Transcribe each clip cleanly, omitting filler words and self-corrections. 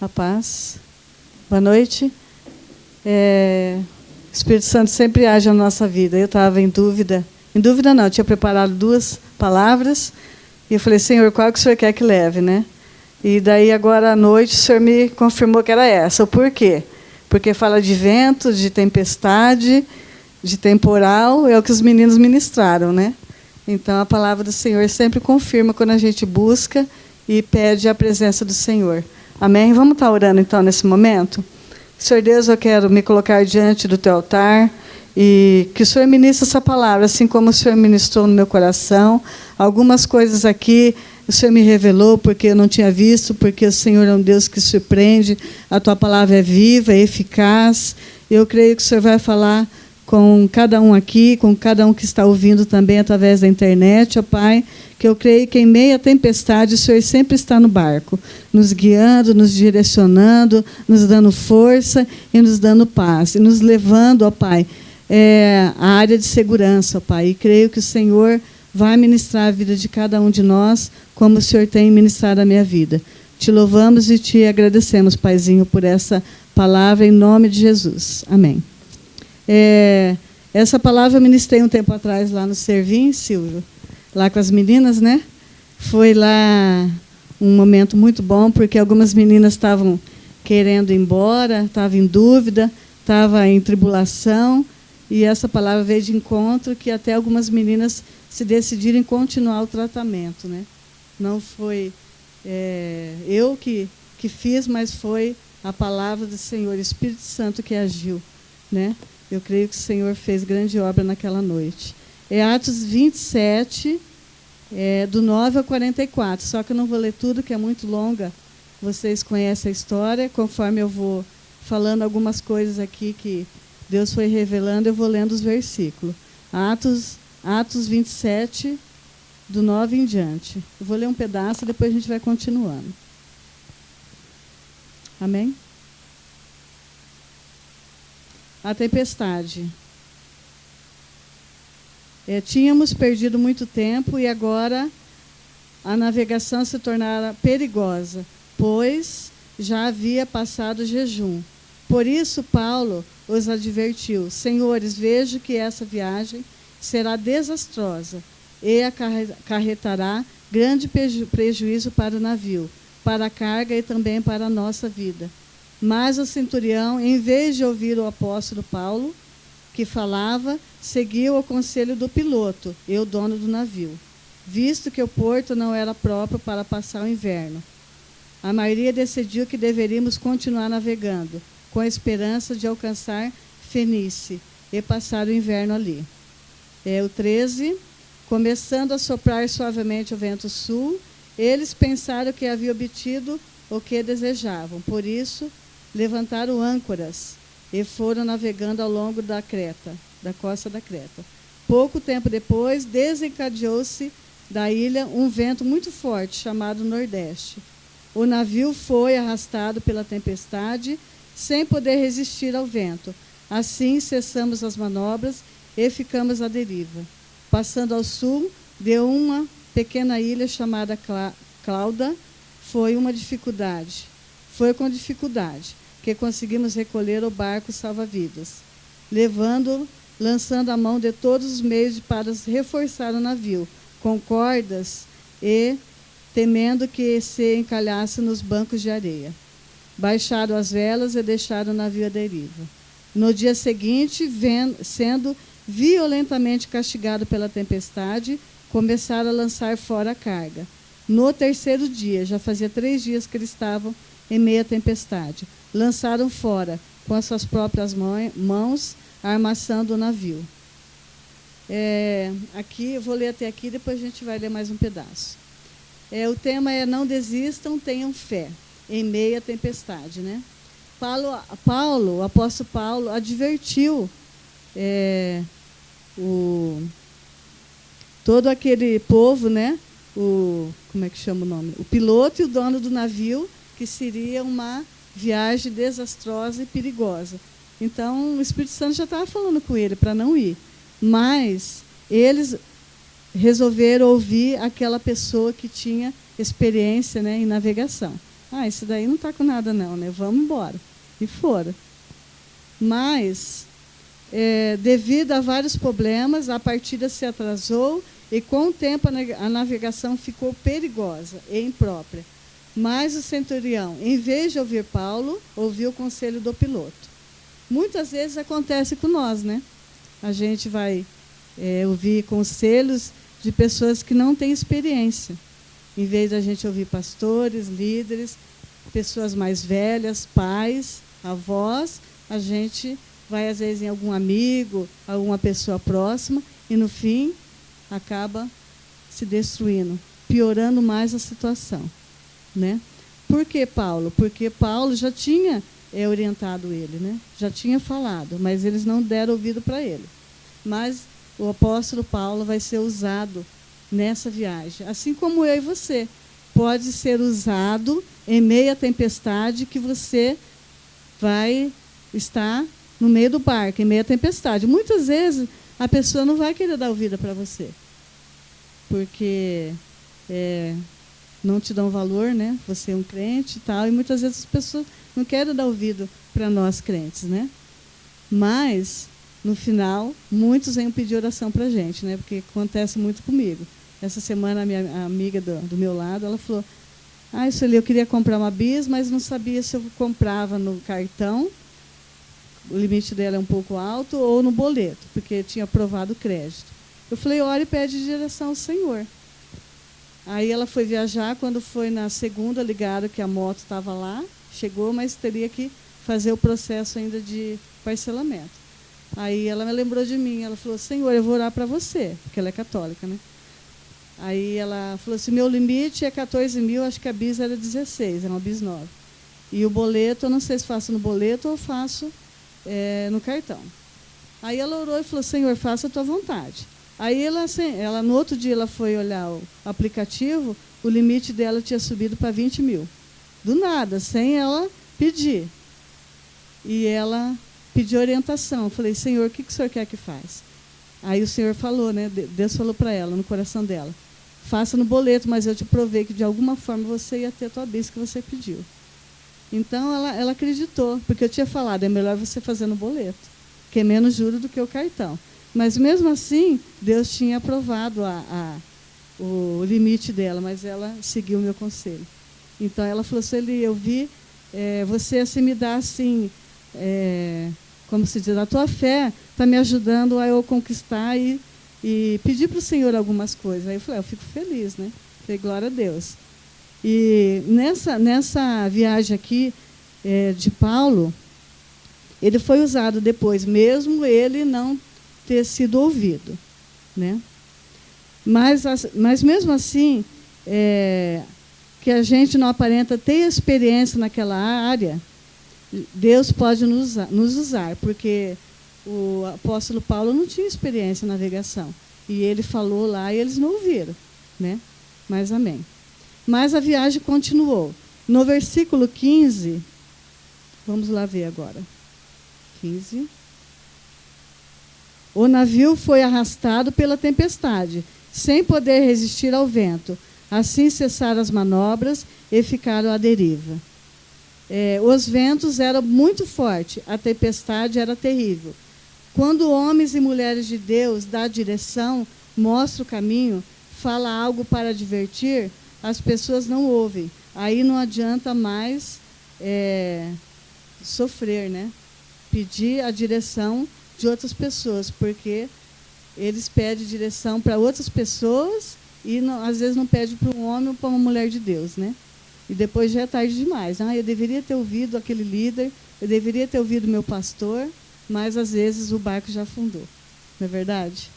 A paz. Boa noite. O Espírito Santo sempre age na nossa vida. Eu estava em dúvida não, eu tinha preparado 2 palavras, e eu falei, Senhor, qual que o Senhor quer que leve, né? E daí, agora à noite, o Senhor me confirmou que era essa. Por quê? Porque fala de vento, de tempestade, de temporal, é o que os meninos ministraram, né? Então, a palavra do Senhor sempre confirma quando a gente busca e pede a presença do Senhor. Amém? Vamos estar orando, então, nesse momento? Senhor Deus, eu quero me colocar diante do teu altar e que o Senhor ministre essa palavra, assim como o Senhor ministrou no meu coração. Algumas coisas aqui o Senhor me revelou porque eu não tinha visto, porque o Senhor é um Deus que surpreende, a tua palavra é viva, é eficaz. Eu creio que o Senhor vai falar com cada um aqui, com cada um que está ouvindo também através da internet, ó Pai, que eu creio que em meio à tempestade o Senhor sempre está no barco, nos guiando, nos direcionando, nos dando força e nos dando paz, e nos levando, ó Pai, à área de segurança, ó Pai. E creio que o Senhor vai ministrar a vida de cada um de nós, como o Senhor tem ministrado a minha vida. Te louvamos e te agradecemos, Paizinho, por essa palavra, em nome de Jesus. Amém. Essa palavra eu ministrei um tempo atrás lá no Servim, Silvio, lá com as meninas, né? Foi lá um momento muito bom, porque algumas meninas estavam querendo ir embora, estavam em dúvida, estavam em tribulação, e essa palavra veio de encontro que até algumas meninas se decidirem continuar o tratamento, né? Não foi eu que fiz, mas foi a palavra do Senhor, Espírito Santo, que agiu, né? Eu creio que o Senhor fez grande obra naquela noite. É Atos 27, do 9 ao 44. Só que eu não vou ler tudo, que é muito longa. Vocês conhecem a história. Conforme eu vou falando algumas coisas aqui que Deus foi revelando, eu vou lendo os versículos. Atos 27, do 9 em diante. Eu vou ler um pedaço, depois a gente vai continuando. Amém? A tempestade. Tínhamos perdido muito tempo e agora a navegação se tornara perigosa, pois já havia passado o jejum. Por isso, Paulo os advertiu: Senhores, vejo que essa viagem será desastrosa e acarretará grande prejuízo para o navio, para a carga e também para a nossa vida. Mas o centurião, em vez de ouvir o apóstolo Paulo, que falava, seguiu o conselho do piloto e o dono do navio, visto que o porto não era próprio para passar o inverno. A maioria decidiu que deveríamos continuar navegando, com a esperança de alcançar Fenícia e passar o inverno ali. O 13, começando a soprar suavemente o vento sul, eles pensaram que haviam obtido o que desejavam. Por isso, levantaram âncoras e foram navegando ao longo da costa da Creta. Pouco tempo depois, desencadeou-se da ilha um vento muito forte, chamado Nordeste. O navio foi arrastado pela tempestade, sem poder resistir ao vento. Assim, cessamos as manobras e ficamos à deriva. Passando ao sul, de uma pequena ilha chamada Clauda, foi com dificuldade que conseguimos recolher o barco salva-vidas, lançando a mão de todos os meios para reforçar o navio, com cordas e temendo que se encalhasse nos bancos de areia. Baixaram as velas e deixaram o navio à deriva. No dia seguinte, sendo violentamente castigado pela tempestade, começaram a lançar fora a carga. No terceiro dia, já fazia 3 dias que eles estavam em meio à tempestade, lançaram fora, com as suas próprias mãos, a armação do navio. Aqui, eu vou ler até aqui, depois a gente vai ler mais um pedaço. O tema é: não desistam, tenham fé, em meio à tempestade, né? O apóstolo Paulo, advertiu todo aquele povo, né? Como é que chama o nome? O piloto e o dono do navio, que seria uma viagem desastrosa e perigosa. Então, o Espírito Santo já estava falando com ele para não ir. Mas eles resolveram ouvir aquela pessoa que tinha experiência, né, em navegação. Ah, esse daí não está com nada não, né? Vamos embora. E foram. Mas, devido a vários problemas, a partida se atrasou e, com o tempo, a navegação ficou perigosa e imprópria. Mas o centurião, em vez de ouvir Paulo, ouviu o conselho do piloto. Muitas vezes acontece com nós, né? A gente vai ouvir conselhos de pessoas que não têm experiência. Em vez de a gente ouvir pastores, líderes, pessoas mais velhas, pais, avós, a gente vai, às vezes, em algum amigo, alguma pessoa próxima, e, no fim, acaba se destruindo, piorando mais a situação. Né? Por que Paulo? Porque Paulo já tinha orientado ele, né? Já tinha falado, mas eles não deram ouvido para ele. Mas o apóstolo Paulo vai ser usado nessa viagem, assim como eu e você. Pode ser usado em meio à tempestade que você vai estar no meio do barco, em meio à tempestade. Muitas vezes a pessoa não vai querer dar ouvido para você, porque não te dão valor, né? Você é um crente e tal, e muitas vezes as pessoas não querem dar ouvido para nós crentes, né? Mas, no final, muitos vêm pedir oração para a gente, né? Porque acontece muito comigo. Essa semana, a minha amiga do meu lado, ela falou, isso ali, eu queria comprar uma bis, mas não sabia se eu comprava no cartão, o limite dela é um pouco alto, ou no boleto, porque tinha aprovado o crédito. Eu falei, ora e pede direção ao Senhor. Aí ela foi viajar, quando foi na segunda, ligaram que a moto estava lá, chegou, mas teria que fazer o processo ainda de parcelamento. Aí ela me lembrou de mim, ela falou, Senhor, eu vou orar para você, porque ela é católica, né? Aí ela falou assim, meu limite é 14 mil, acho que a bis era 16, era uma bis nova. E o boleto, eu não sei se faço no boleto ou faço no cartão. Aí ela orou e falou, Senhor, faça a tua vontade. Aí ela, no outro dia, ela foi olhar o aplicativo, o limite dela tinha subido para 20 mil. Do nada, sem ela pedir. E ela pediu orientação. Eu falei, Senhor, o que o Senhor quer que faça? Aí o Senhor falou, né? Deus falou para ela, no coração dela, faça no boleto, mas eu te provei que de alguma forma você ia ter a tua bis que você pediu. Então ela acreditou, porque eu tinha falado, é melhor você fazer no boleto, que é menos juros do que o cartão. Mas, mesmo assim, Deus tinha aprovado o limite dela, mas ela seguiu o meu conselho. Então, ela falou assim, eu vi você assim, me dar assim, como se diz, a tua fé está me ajudando a eu conquistar e pedir para o Senhor algumas coisas. Aí eu falei, eu fico feliz, né? Falei, glória a Deus. E nessa viagem aqui de Paulo, ele foi usado depois, mesmo ele não ter sido ouvido, né? Mas mesmo assim, que a gente não aparenta ter experiência naquela área, Deus pode nos usar, porque o apóstolo Paulo não tinha experiência em navegação, e ele falou lá e eles não ouviram, né? Mas amém. Mas a viagem continuou. No versículo 15, vamos lá ver agora. 15. O navio foi arrastado pela tempestade, sem poder resistir ao vento. Assim cessaram as manobras e ficaram à deriva. Os ventos eram muito fortes, a tempestade era terrível. Quando homens e mulheres de Deus dão a direção, mostram o caminho, fala algo para advertir, as pessoas não ouvem. Aí não adianta mais sofrer, né? Pedir a direção de outras pessoas, porque eles pedem direção para outras pessoas e não, às vezes não pedem para um homem ou para uma mulher de Deus, né? E depois já é tarde demais. Eu deveria ter ouvido aquele líder, eu deveria ter ouvido meu pastor, mas às vezes o barco já afundou. Não é verdade?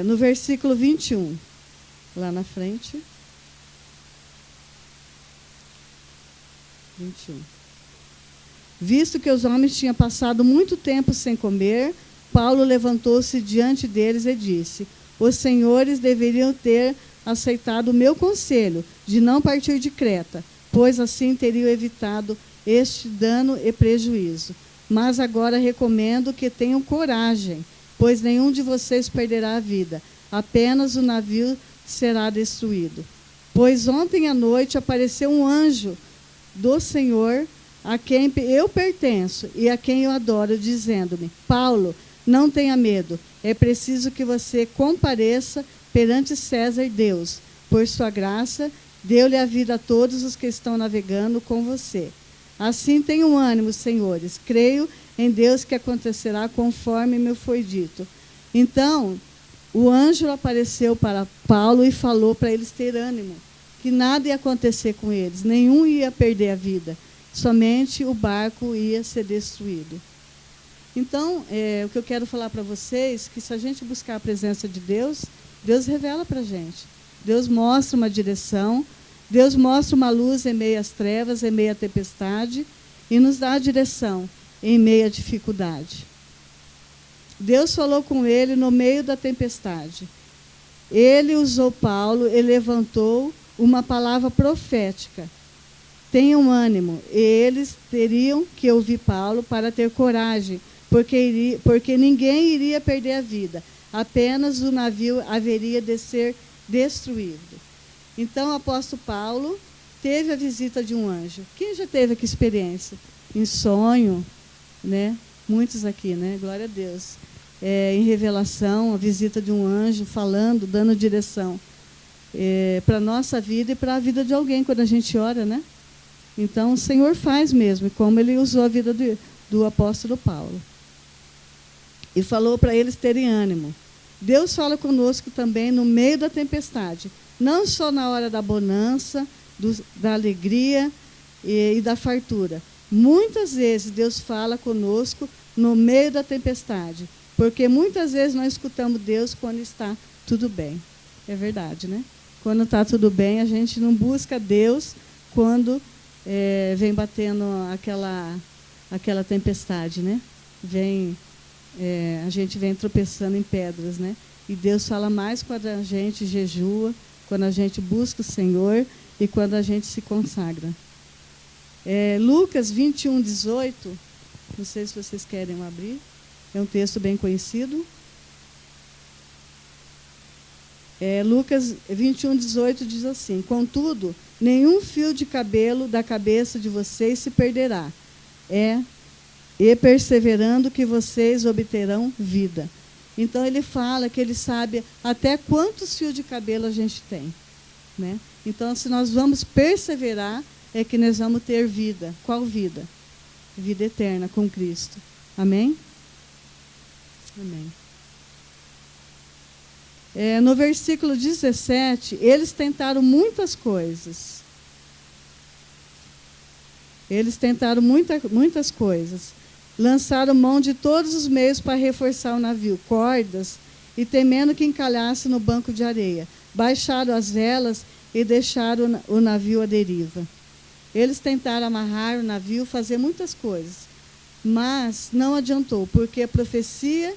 No versículo 21, lá na frente. 21. Visto que os homens tinham passado muito tempo sem comer, Paulo levantou-se diante deles e disse: os senhores deveriam ter aceitado o meu conselho de não partir de Creta, pois assim teriam evitado este dano e prejuízo. Mas agora recomendo que tenham coragem, pois nenhum de vocês perderá a vida, apenas o navio será destruído. Pois ontem à noite apareceu um anjo do Senhor, a quem eu pertenço e a quem eu adoro, dizendo-me: Paulo, não tenha medo, é preciso que você compareça perante César Deus. Por sua graça, deu-lhe a vida a todos os que estão navegando com você. Assim tenham ânimo, senhores. Creio em Deus que acontecerá conforme me foi dito. Então, o anjo apareceu para Paulo e falou para eles ter ânimo, que nada ia acontecer com eles, nenhum ia perder a vida, somente o barco ia ser destruído. Então, o que eu quero falar para vocês, que se a gente buscar a presença de Deus, Deus revela para a gente. Deus mostra uma direção, Deus mostra uma luz em meio às trevas, em meio à tempestade, e nos dá a direção em meio à dificuldade. Deus falou com ele no meio da tempestade. Ele usou Paulo e levantou uma palavra profética. Tenham ânimo. E eles teriam que ouvir Paulo para ter coragem, porque ninguém iria perder a vida. Apenas o navio haveria de ser destruído. Então, o apóstolo Paulo teve a visita de um anjo. Quem já teve aqui experiência? Em sonho, né? Muitos aqui, né? Glória a Deus. Em revelação, a visita de um anjo falando, dando direção para a nossa vida e para a vida de alguém quando a gente ora, né? Então, o Senhor faz mesmo, como Ele usou a vida do apóstolo Paulo. E falou para eles terem ânimo. Deus fala conosco também no meio da tempestade, não só na hora da bonança, da alegria e da fartura. Muitas vezes Deus fala conosco no meio da tempestade, porque muitas vezes nós escutamos Deus quando está tudo bem. É verdade, né? Quando está tudo bem, a gente não busca Deus quando vem batendo aquela tempestade, né? A gente vem tropeçando em pedras, né? E Deus fala mais quando a gente jejua, quando a gente busca o Senhor e quando a gente se consagra. Lucas 21, 18, não sei se vocês querem abrir, é um texto bem conhecido. Lucas 21, 18 diz assim: Contudo, nenhum fio de cabelo da cabeça de vocês se perderá, e perseverando que vocês obterão vida. Então, ele fala que ele sabe até quantos fios de cabelo a gente tem, né? Então, se nós vamos perseverar, é que nós vamos ter vida. Qual vida? Vida eterna com Cristo. Amém? Amém. No versículo 17, eles tentaram muitas coisas. Muitas coisas. Lançaram mão de todos os meios para reforçar o navio, cordas, e temendo que encalhasse no banco de areia. Baixaram as velas e deixaram o navio à deriva. Eles tentaram amarrar o navio, fazer muitas coisas, mas não adiantou, porque a profecia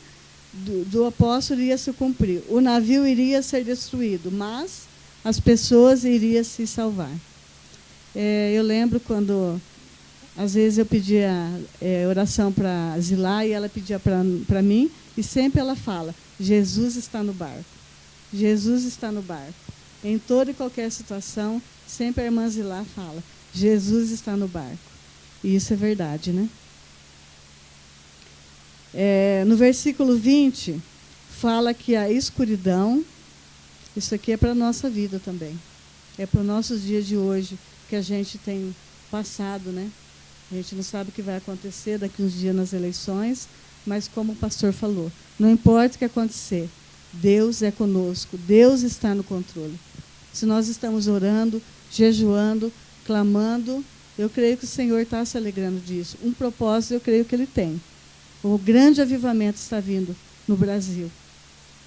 do apóstolo iria se cumprir. O navio iria ser destruído, mas as pessoas iriam se salvar. Eu lembro quando, às vezes, eu pedia oração para Zilá e ela pedia para mim, e sempre ela fala: Jesus está no barco. Jesus está no barco. Em toda e qualquer situação, sempre a irmã Zilá fala: Jesus está no barco. E isso é verdade, né? No versículo 20, fala que a escuridão, isso aqui é para a nossa vida também. É para os nossos dias de hoje, que a gente tem passado, né? A gente não sabe o que vai acontecer daqui uns dias nas eleições, mas como o pastor falou, não importa o que acontecer, Deus é conosco, Deus está no controle. Se nós estamos orando, jejuando, clamando, eu creio que o Senhor está se alegrando disso. Um propósito eu creio que Ele tem. O grande avivamento está vindo no Brasil.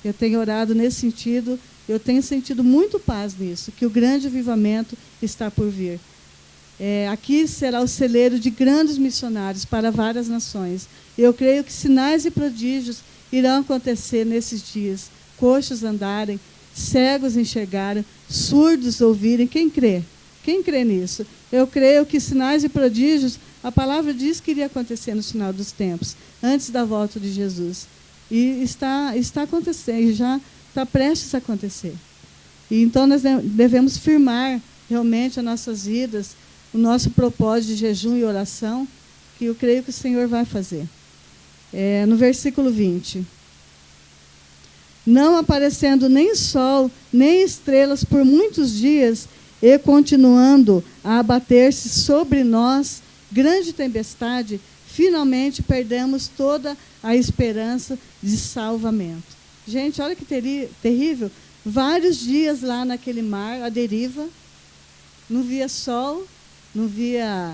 Eu tenho orado nesse sentido, eu tenho sentido muito paz nisso, que o grande avivamento está por vir. Aqui será o celeiro de grandes missionários para várias nações. Eu creio que sinais e prodígios irão acontecer nesses dias. Coxos andarem, cegos enxergarem, surdos ouvirem. Quem crê? Quem crê nisso? Eu creio que sinais e prodígios, a palavra diz que iria acontecer no final dos tempos, antes da volta de Jesus. E está acontecendo, já está prestes a acontecer. E então nós devemos firmar realmente as nossas vidas, o nosso propósito de jejum e oração, que eu creio que o Senhor vai fazer. No versículo 20. Não aparecendo nem sol, nem estrelas por muitos dias, e continuando a abater-se sobre nós grande tempestade, finalmente perdemos toda a esperança de salvamento. Gente, olha que terrível. Vários dias lá naquele mar, à deriva, não via sol, não via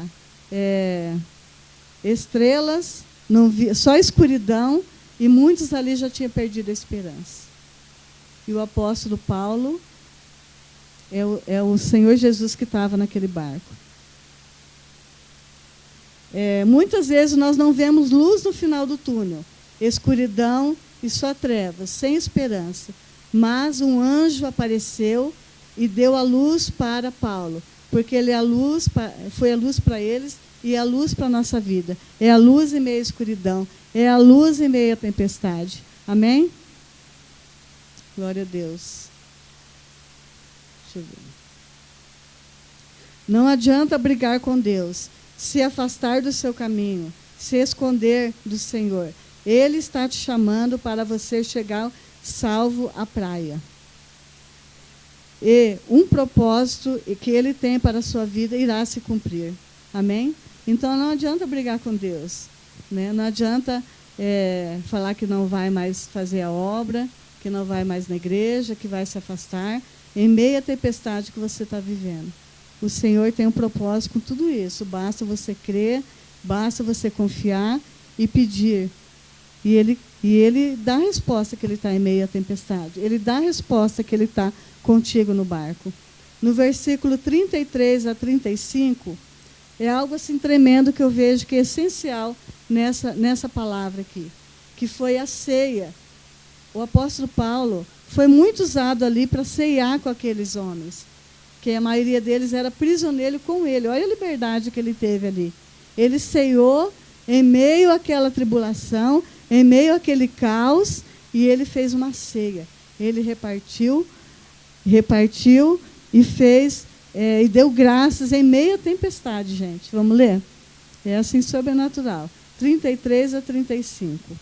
estrelas, não via, só escuridão, e muitos ali já tinham perdido a esperança. E o apóstolo Paulo é o Senhor Jesus que estava naquele barco. Muitas vezes nós não vemos luz no final do túnel, escuridão e só trevas, sem esperança. Mas um anjo apareceu e deu a luz para Paulo, porque ele foi a luz para eles e é a luz para a nossa vida. É a luz em meio à escuridão, é a luz em meio à tempestade. Amém? Glória a Deus. Deixa eu ver. Não adianta brigar com Deus, se afastar do seu caminho, se esconder do Senhor. Ele está te chamando para você chegar salvo à praia. E um propósito que Ele tem para a sua vida irá se cumprir. Amém? Então não adianta brigar com Deus, né? Não adianta falar que não vai mais fazer a obra, que não vai mais na igreja, que vai se afastar, em meio à tempestade que você está vivendo. O Senhor tem um propósito com tudo isso. Basta você crer, basta você confiar e pedir. E Ele dá a resposta que Ele está em meio à tempestade. Ele dá a resposta que Ele está contigo no barco. No versículo 33 a 35, é algo assim tremendo que eu vejo que é essencial nessa palavra aqui, que foi a ceia. O apóstolo Paulo foi muito usado ali para ceiar com aqueles homens, que a maioria deles era prisioneiro com ele. Olha a liberdade que ele teve ali. Ele ceiou em meio àquela tribulação, em meio àquele caos, e ele fez uma ceia. Ele repartiu e fez, e deu graças em meio à tempestade, gente. Vamos ler? É assim, sobrenatural. 33 a 35.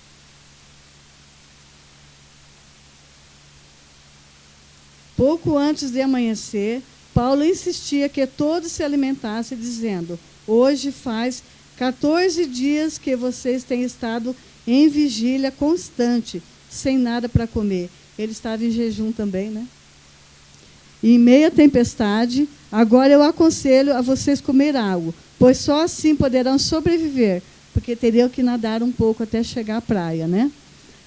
Pouco antes de amanhecer, Paulo insistia que todos se alimentassem, dizendo: hoje faz 14 dias que vocês têm estado em vigília constante, sem nada para comer. Ele estava em jejum também, né? E em meio à tempestade, agora eu aconselho a vocês comer algo, pois só assim poderão sobreviver, porque teriam que nadar um pouco até chegar à praia, né?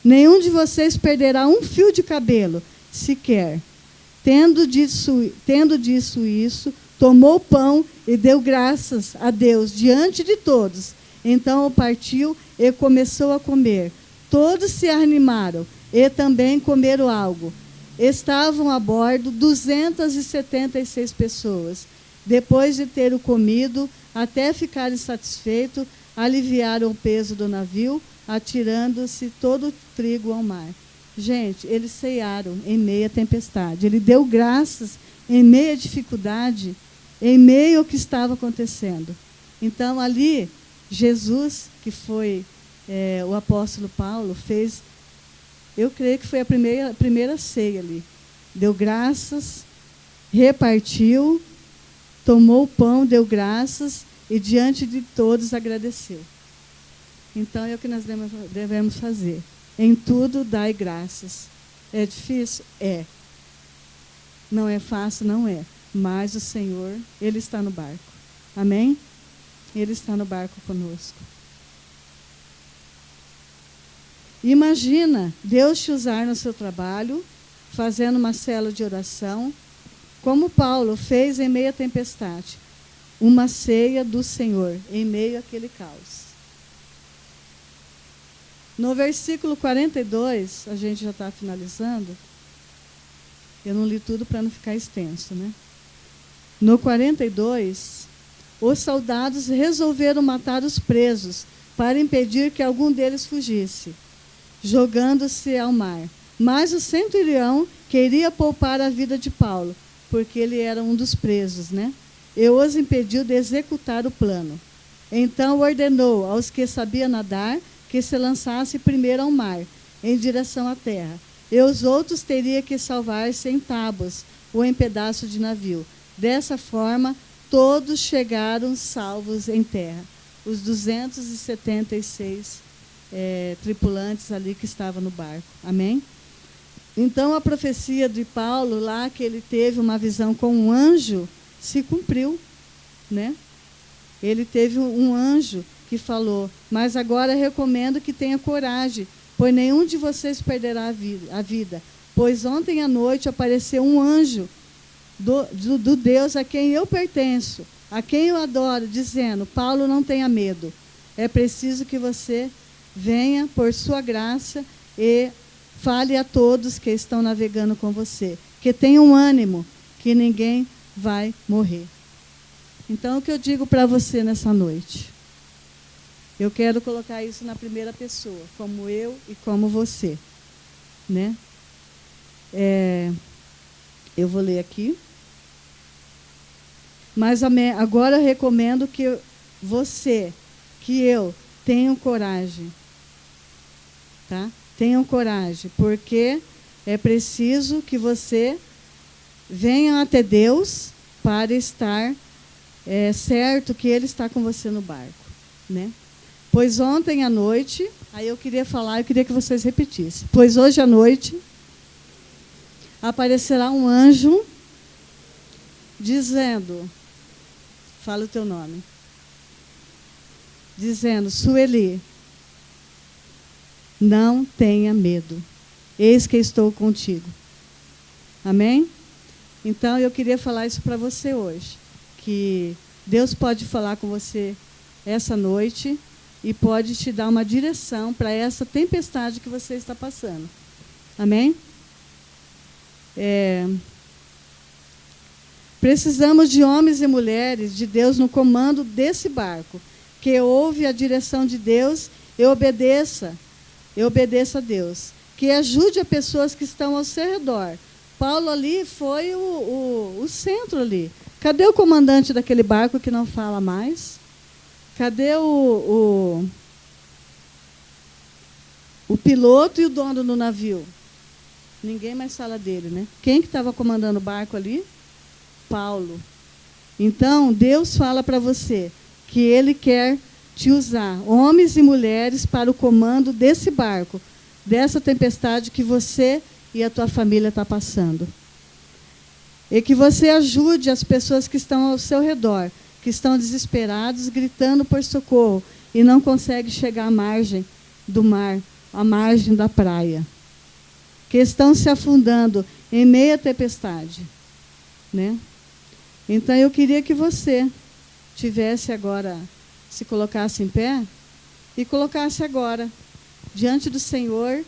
Nenhum de vocês perderá um fio de cabelo, sequer. Tendo dito isso, tomou o pão e deu graças a Deus diante de todos. Então partiu e começou a comer. Todos se animaram e também comeram algo. Estavam a bordo 276 pessoas. Depois de ter comido, até ficarem satisfeitos, aliviaram o peso do navio, atirando-se todo o trigo ao mar. Gente, eles ceiaram em meio à tempestade. Ele deu graças em meio à dificuldade, em meio ao que estava acontecendo. Então, ali, Jesus, que foi o apóstolo Paulo, fez, eu creio que foi a primeira ceia ali. Deu graças, repartiu, tomou o pão, deu graças e diante de todos agradeceu. Então, é o que nós devemos fazer. Em tudo dai graças. É difícil? É. Não é fácil? Não é. Mas o Senhor, Ele está no barco. Amém? Ele está no barco conosco. Imagina Deus te usar no seu trabalho, fazendo uma célula de oração, como Paulo fez em meio à tempestade. Uma ceia do Senhor, em meio àquele caos. No versículo 42, a gente já está finalizando. Eu não li tudo para não ficar extenso, né? No 42, os soldados resolveram matar os presos para impedir que algum deles fugisse, jogando-se ao mar. Mas o centurião queria poupar a vida de Paulo, porque ele era um dos presos, né? E os impediu de executar o plano. Então ordenou aos que sabiam nadar que se lançassem primeiro ao mar, em direção à terra. E os outros teriam que salvar-se em tábuas ou em pedaços de navio. Dessa forma, todos chegaram salvos em terra. Os 276 tripulantes ali que estavam no barco. Amém? Então, a profecia de Paulo, lá que ele teve uma visão com um anjo, se cumpriu, né? Ele teve um anjo que falou, mas agora recomendo que tenha coragem, pois nenhum de vocês perderá a vida. Pois ontem à noite apareceu um anjo do Deus a quem eu pertenço, a quem eu adoro, dizendo, Paulo, não tenha medo. É preciso que você venha por sua graça e fale a todos que estão navegando com você, que tenham ânimo, que ninguém vai morrer. Então, o que eu digo para você nessa noite? Eu quero colocar isso na primeira pessoa, como eu e como você, né? Eu vou ler aqui. Mas agora eu recomendo que você, que eu, tenham coragem. Tá? Tenham coragem, porque é preciso que você venha até Deus para estar certo que Ele está com você no barco, né? Pois ontem à noite, aí eu queria que vocês repetissem. Pois hoje à noite aparecerá um anjo dizendo, fala o teu nome, dizendo, Sueli, não tenha medo, eis que estou contigo. Amém? Então, eu queria falar isso para você hoje, que Deus pode falar com você essa noite e pode te dar uma direção para essa tempestade que você está passando. Amém? Precisamos de homens e mulheres de Deus no comando desse barco, que ouve a direção de Deus e obedeça a Deus, que ajude as pessoas que estão ao seu redor. Paulo ali foi o centro ali. Cadê o comandante daquele barco que não fala mais? Cadê o piloto e o dono do navio? Ninguém mais fala dele, né? Quem que estava comandando o barco ali? Paulo. Então, Deus fala para você que Ele quer te usar, homens e mulheres, para o comando desse barco, dessa tempestade que você e a tua família está passando. E que você ajude as pessoas que estão ao seu redor, que estão desesperados, gritando por socorro, e não conseguem chegar à margem do mar, à margem da praia, que estão se afundando em meia tempestade, né? Então, eu queria que você tivesse agora, se colocasse em pé, e colocasse agora, diante do Senhor,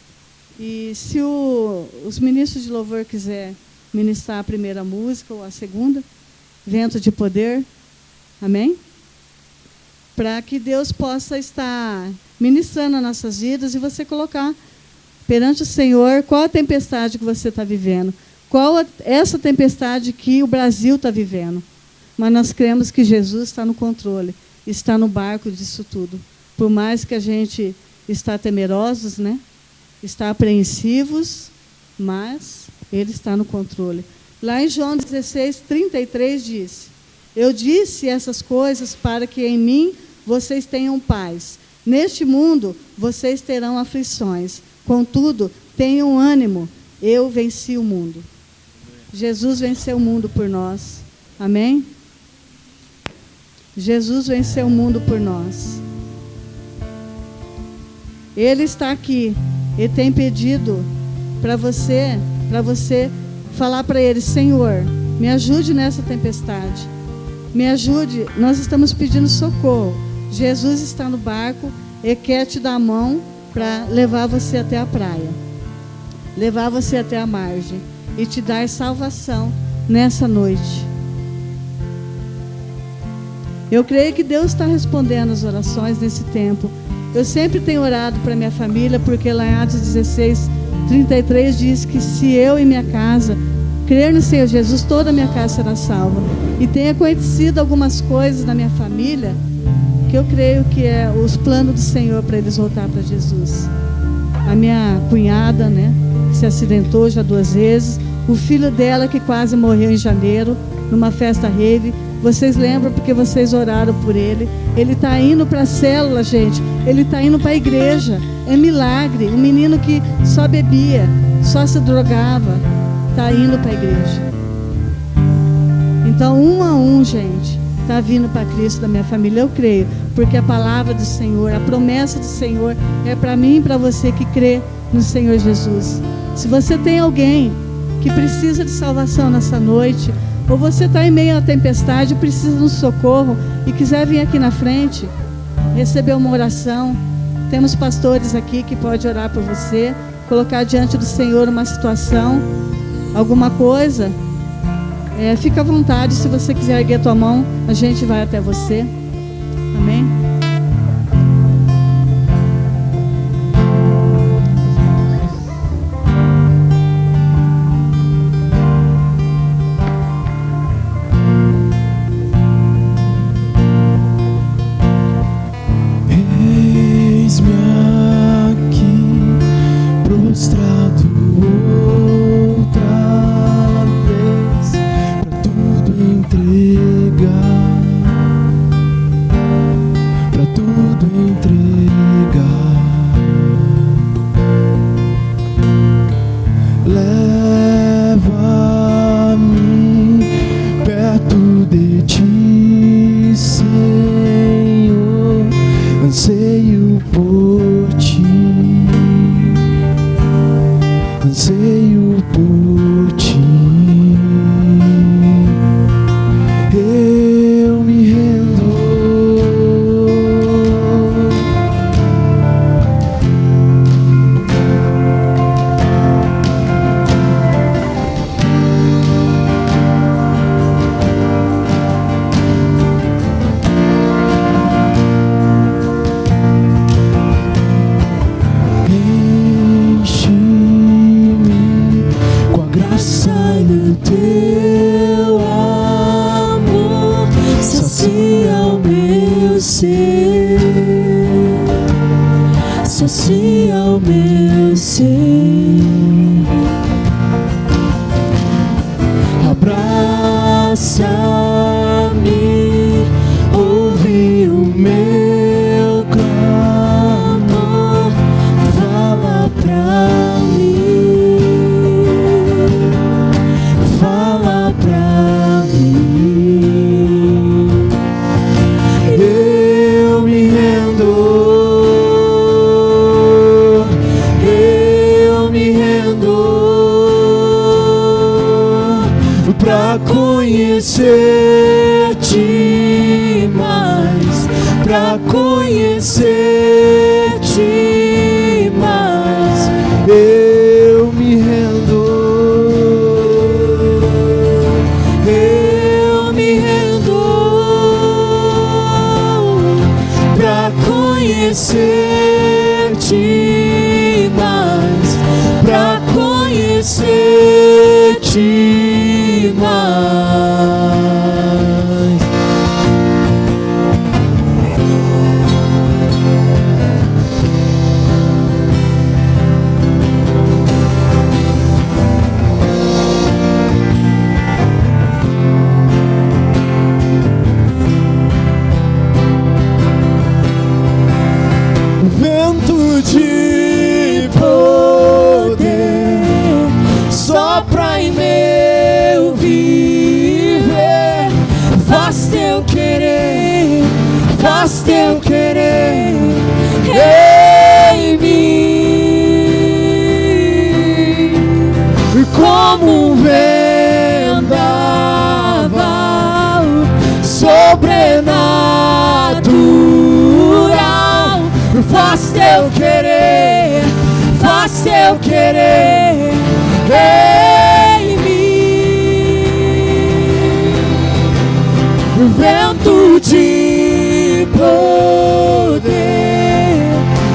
e se os ministros de louvor quiser ministrar a primeira música ou a segunda, Vento de Poder, amém? Para que Deus possa estar ministrando as nossas vidas e você colocar perante o Senhor qual a tempestade que você está vivendo, essa tempestade que o Brasil está vivendo. Mas nós cremos que Jesus está no controle, está no barco disso tudo. Por mais que a gente está temerosos, né? Está apreensivos, mas Ele está no controle. Lá em João 16:33 diz, eu disse essas coisas para que em mim vocês tenham paz. Neste mundo vocês terão aflições. Contudo, tenham ânimo, eu venci o mundo. Jesus venceu o mundo por nós. Amém? Jesus venceu o mundo por nós. Ele está aqui. Ele tem pedido para você falar para Ele, Senhor, me ajude nessa tempestade. Me ajude, nós estamos pedindo socorro. Jesus está no barco e quer te dar a mão para levar você até a praia. Levar você até a margem e te dar salvação nessa noite. Eu creio que Deus está respondendo as orações nesse tempo. Eu sempre tenho orado para minha família, porque lá em Atos 16, 33 diz que se eu e minha casa crer no Senhor Jesus, toda a minha casa será salva. E tem acontecido algumas coisas na minha família que eu creio que é os planos do Senhor para eles voltar para Jesus. A minha cunhada, né, que se acidentou já 2 vezes, o filho dela que quase morreu em janeiro, numa festa rave. Vocês lembram porque vocês oraram por ele. Ele está indo para a célula, gente. Ele está indo para a igreja. É milagre. Um menino que só bebia, só se drogava, está indo para a igreja. Então, um a um, gente, está vindo para Cristo da minha família. Eu creio, porque a palavra do Senhor, a promessa do Senhor é para mim e para você que crê no Senhor Jesus. Se você tem alguém que precisa de salvação nessa noite, ou você está em meio à tempestade, precisa de um socorro e quiser vir aqui na frente, receber uma oração, temos pastores aqui que podem orar por você, colocar diante do Senhor uma situação, alguma coisa, fica à vontade. Se você quiser erguer a tua mão, a gente vai até você. Amém?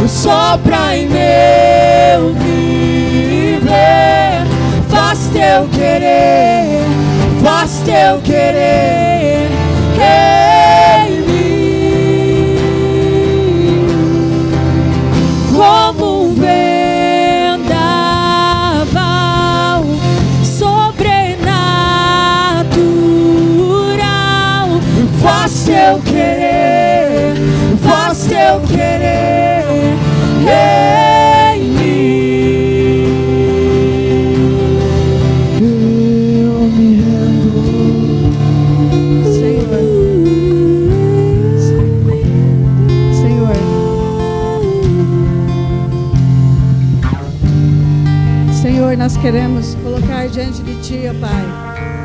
Sopra em meu viver, mover, faz teu querer, faz teu querer em mim. Como um vendaval sobrenatural, faz teu querer, faz teu querer em mim. Eu me rendo, Senhor. Senhor. Senhor, nós queremos colocar diante de Ti, ó Pai,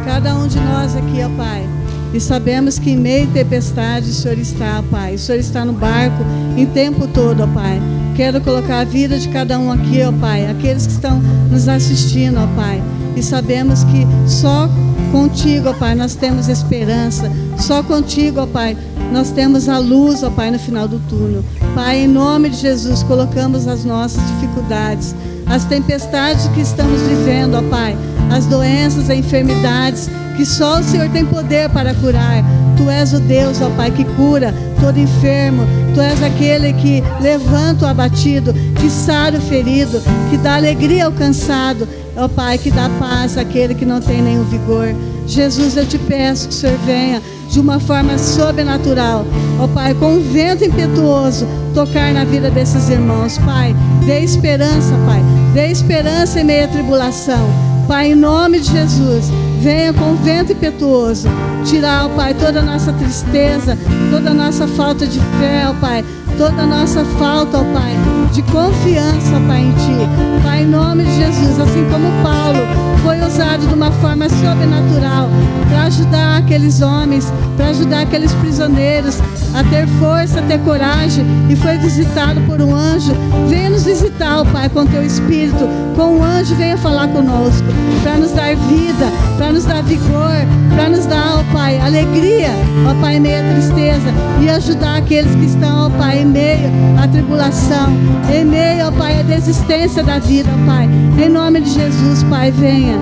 cada um de nós aqui, ó Pai. E sabemos que em meio à tempestade o Senhor está, ó Pai. O Senhor está no barco em tempo todo, ó Pai. Quero colocar a vida de cada um aqui, ó Pai. Aqueles que estão nos assistindo, ó Pai. E sabemos que só contigo, ó Pai, nós temos esperança. Só contigo, ó Pai, nós temos a luz, ó Pai, no final do túnel. Pai, em nome de Jesus, colocamos as nossas dificuldades, as tempestades que estamos vivendo, ó Pai, as doenças, as enfermidades, que só o Senhor tem poder para curar. Tu és o Deus, ó Pai, que cura todo enfermo. Tu és aquele que levanta o abatido, que sara o ferido, que dá alegria ao cansado, ó Pai, que dá paz àquele que não tem nenhum vigor. Jesus, eu te peço que o Senhor venha de uma forma sobrenatural, ó Pai, com um vento impetuoso, tocar na vida desses irmãos. Pai, dê esperança, Pai, dê esperança em meio à tribulação. Pai, em nome de Jesus, venha com o vento impetuoso tirar, ó Pai, toda a nossa tristeza, toda a nossa falta de fé, ó Pai, toda a nossa falta, ó Pai, de confiança, ó Pai, em Ti. Pai, em nome de Jesus, assim como Paulo foi usado de uma forma sobrenatural para ajudar aqueles homens, para ajudar aqueles prisioneiros a ter força, a ter coragem, e foi visitado por um anjo. Venha nos visitar, ó Pai, com Teu Espírito, com um anjo, venha falar conosco, para nos dar vida, para nos dar vigor, para nos dar, ó Pai, alegria, ó Pai, em meio à tristeza, e ajudar aqueles que estão, ó Pai, em meio à tribulação, em meio, ó Pai, à desistência da vida, ó Pai. Em nome de Jesus, Pai, venha,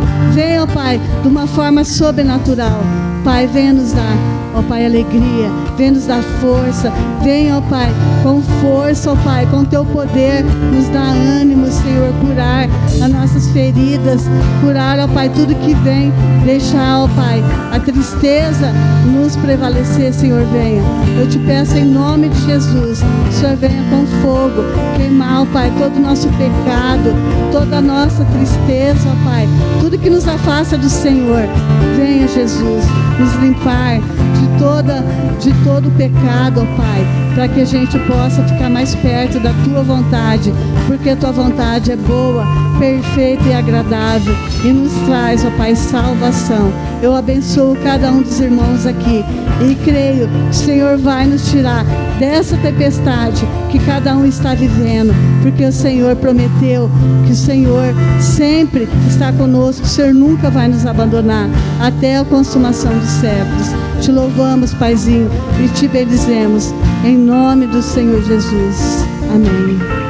ó Pai, de uma forma sobrenatural. Pai, venha nos dar, ó Pai, alegria, venha nos dar força, venha, ó Pai, com força, ó Pai, com Teu poder, nos dá ânimo, Senhor, curar as nossas feridas, curar, ó Pai, tudo que vem, deixar, ó Pai, a tristeza nos prevalecer, Senhor, venha. Eu te peço em nome de Jesus, o Senhor venha com fogo, queimar, ó Pai, todo o nosso pecado, toda a nossa tristeza, ó Pai, tudo que nos afasta do Senhor. Venha, Jesus, nos limpar de todo o pecado, ó Pai, para que a gente possa ficar mais perto da Tua vontade, porque a Tua vontade é boa, perfeita e agradável, e nos traz, ó Pai, salvação. Eu abençoo cada um dos irmãos aqui e creio que o Senhor vai nos tirar dessa tempestade que cada um está vivendo, porque o Senhor prometeu que o Senhor sempre está conosco, o Senhor nunca vai nos abandonar até a consumação dos séculos. Te louvamos, Paizinho, e te bendizemos em nome do Senhor Jesus. Amém.